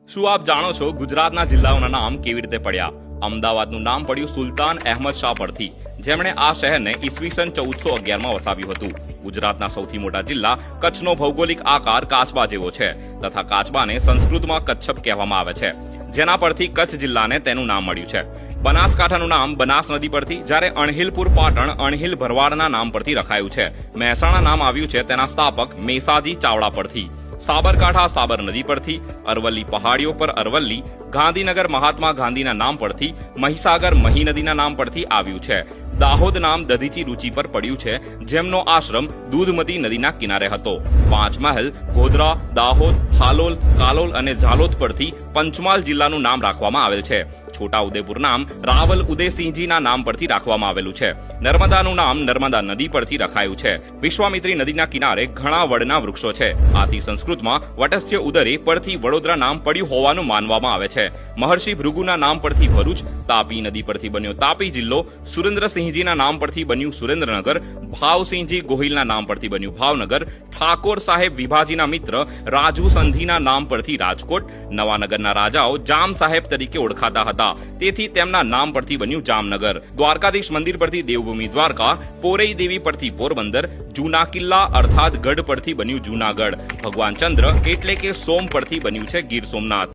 શું આપ જાણો છો ગુજરાતના જિલ્લાઓના નામ કેવી રીતે પડ્યા? અમદાવાદનું નામ પડ્યું સુલતાન અહેમદ શાહ પરથી, જેમણે આ શહેરને ઈસવીસન 1411માં વસાવ્યું હતું. ગુજરાતના સૌથી મોટા જિલ્લા કચ્છનો ભૌગોલિક આકાર કાચબા જેવો છે તથા કાચબાને સંસ્કૃતમાં કચ્છપ કહેવામાં આવે છે, જેના પરથી કચ્છ જિલ્લાને તેનું નામ મળ્યું છે. બનાસકાંઠાનું નામ બનાસ નદી પરથી, જ્યારે અણહિલપુર પાટણ અણહિલ ભરવાડના નામ પરથી રખાયું છે. મહેસાણા નામ આવ્યું છે તેના સ્થાપક મેસાજી ચાવડા પરથી. સાબરકાંઠા સાબર નદી પરથી, અરવલ્લી પહાડીઓ પર અરવલ્લી, ગાંધીનગર મહાત્મા ગાંધીના નામ પરથી, મહીસાગર મહી નદીના નામ પરથી આવ્યું છે. દાહોદ નામ દધીચી રૂચી પર પડ્યું છે, જેમનો આશ્રમ દૂધમતી નદીના કિનારે હતો. પાંચમહાલ, ગોધરા, દાહોદ, હાલોલ, કાલોલ અને ઝાલોદ પરથી પંચમહાલ જિલ્લાનું નામ રાખવામાં આવેલ છે. છોટાઉદેપુર નામ રાવલ ઉદયસિંહજીના નામ પરથી રાખવામાં આવેલું છે. નર્મદાનું નામ નર્મદા નદી પરથી રખાયું છે. વિશ્વામિત્રી નદીના કિનારે ઘણા વડના વૃક્ષો છે. આથી સંસ્કૃતમાં વટસ્ય ઉદરે પરથી વડોદરા નામ પડ્યું હોવાનું માનવામાં આવે છે. મહર્ષિ ભૃગુના નામ પરથી ભરૂચ, તાપી નદી પરથી બન્યો તાપી જિલ્લો, સુરેન્દ્રસિંહજીના નામ પરથી બન્યું સુરેન્દ્રનગર, ભાવસિંહજી ગોહિલના નામ પરથી બન્યું ભાવનગર, ઠાકોર સાહેબ વિભાજીના મિત્ર રાજુ સંધિના નામ પરથી રાજકોટ, નવાનગરના રાજાઓ જામ સાહેબ તરીકે ઓળખાતા હતા, તેથી તેમના નામ પરથી બન્યું જામનગર. દ્વારકાધીશ મંદિર પરથી દેવભૂમિ દ્વારકા, પોરઈ દેવી પરથી પોરબંદર, જૂના કિલ્લા અર્થાત ગઢ પરથી બન્યું જૂનાગઢ, ભગવાન ચંદ્ર એટલે કે સોમ પરથી બન્યું છે ગીર સોમનાથ.